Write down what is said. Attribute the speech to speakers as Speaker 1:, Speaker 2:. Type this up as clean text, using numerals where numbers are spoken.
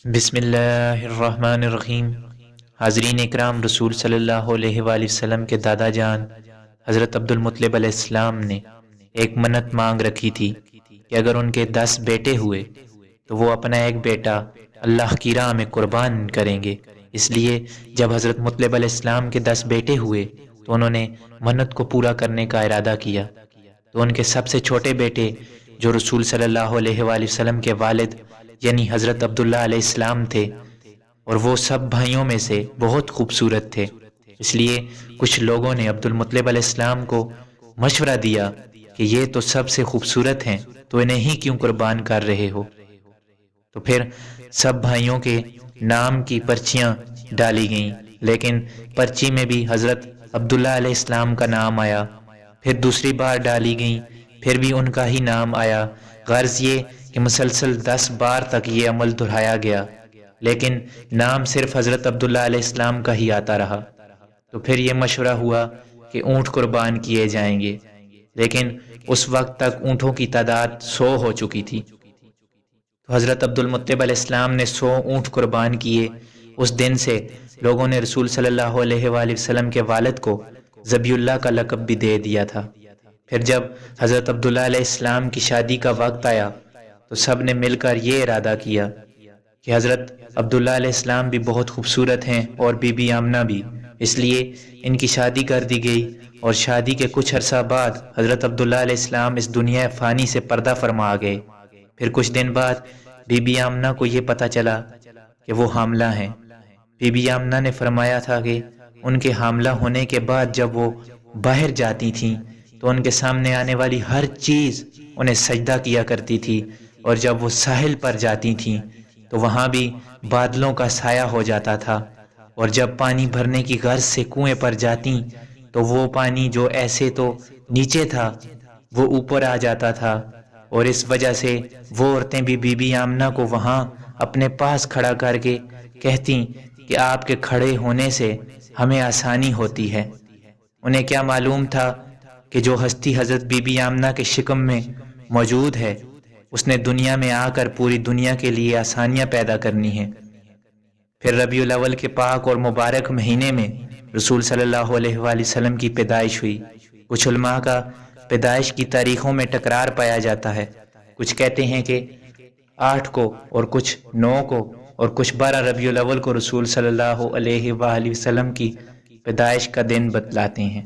Speaker 1: بسم اللہ الرحمن الرحیم۔ حاضرین اکرام، رسول صلی اللہ علیہ وآلہ وسلم کے دادا جان حضرت عبد المطلب علیہ السلام نے ایک منت مانگ رکھی تھی کہ اگر ان کے 10 بیٹے ہوئے تو وہ اپنا ایک بیٹا اللہ کی راہ میں قربان کریں گے۔ اس لیے جب حضرت مطلب علیہ السلام کے 10 بیٹے ہوئے تو انہوں نے منت کو پورا کرنے کا ارادہ کیا۔ تو ان کے سب سے چھوٹے بیٹے جو رسول صلی اللہ علیہ وآلہ وسلم کے والد یعنی حضرت عبداللہ علیہ السلام تھے، اور وہ سب بھائیوں میں سے بہت خوبصورت تھے، اس لیے کچھ لوگوں نے عبد المطلب علیہ السلام کو مشورہ دیا کہ یہ تو سب سے خوبصورت ہیں، تو انہیں ہی کیوں قربان کر رہے ہو؟ تو پھر سب بھائیوں کے نام کی پرچیاں ڈالی گئیں، لیکن پرچی میں بھی حضرت عبداللہ علیہ السلام کا نام آیا۔ پھر دوسری بار ڈالی گئیں، پھر بھی ان کا ہی نام آیا۔ غرض یہ کہ مسلسل 10 بار تک یہ عمل دہرایا گیا، لیکن نام صرف حضرت عبداللہ علیہ السلام کا ہی آتا رہا۔ تو پھر یہ مشورہ ہوا کہ اونٹ قربان کیے جائیں گے، لیکن اس وقت تک اونٹوں کی تعداد 100 ہو چکی تھی۔ تو حضرت عبد المطلب علیہ السلام نے 100 اونٹ قربان کیے۔ اس دن سے لوگوں نے رسول صلی اللہ علیہ وآلہ وسلم کے والد کو ذبیح اللہ کا لقب بھی دے دیا تھا۔ پھر جب حضرت عبداللہ علیہ السلام کی شادی کا وقت آیا تو سب نے مل کر یہ ارادہ کیا کہ حضرت عبداللہ علیہ السلام بھی بہت خوبصورت ہیں اور بی بی آمنہ بھی، اس لیے ان کی شادی کر دی گئی۔ اور شادی کے کچھ عرصہ بعد حضرت عبداللہ علیہ السلام اس دنیا فانی سے پردہ فرما گئے۔ پھر کچھ دن بعد بی بی آمنہ کو یہ پتہ چلا کہ وہ حاملہ ہیں۔ بی بی آمنہ نے فرمایا تھا کہ ان کے حاملہ ہونے کے بعد جب وہ باہر جاتی تھیں تو ان کے سامنے آنے والی ہر چیز انہیں سجدہ کیا کرتی تھی، اور جب وہ ساحل پر جاتی تھیں تو وہاں بھی بادلوں کا سایہ ہو جاتا تھا، اور جب پانی بھرنے کی غرض سے کنویں پر جاتیں تو وہ پانی جو ایسے تو نیچے تھا وہ اوپر آ جاتا تھا، اور اس وجہ سے وہ عورتیں بھی بی بی آمنہ کو وہاں اپنے پاس کھڑا کر کے کہتیں کہ آپ کے کھڑے ہونے سے ہمیں آسانی ہوتی ہے۔ انہیں کیا معلوم تھا کہ جو ہستی حضرت بی بی آمنہ کے شکم میں موجود ہے اس نے دنیا میں آ کر پوری دنیا کے لیے آسانیاں پیدا کرنی ہیں۔ پھر ربیع الاول کے پاک اور مبارک مہینے میں رسول صلی اللہ علیہ وآلہ وسلم کی پیدائش ہوئی۔ کچھ علماء کا پیدائش کی تاریخوں میں ٹکرار پایا جاتا ہے، کچھ کہتے ہیں کہ 8 کو اور کچھ 9 کو اور کچھ 12 ربیع الاول کو رسول صلی اللہ علیہ وآلہ وسلم کی پیدائش کا دن بتلاتے ہیں۔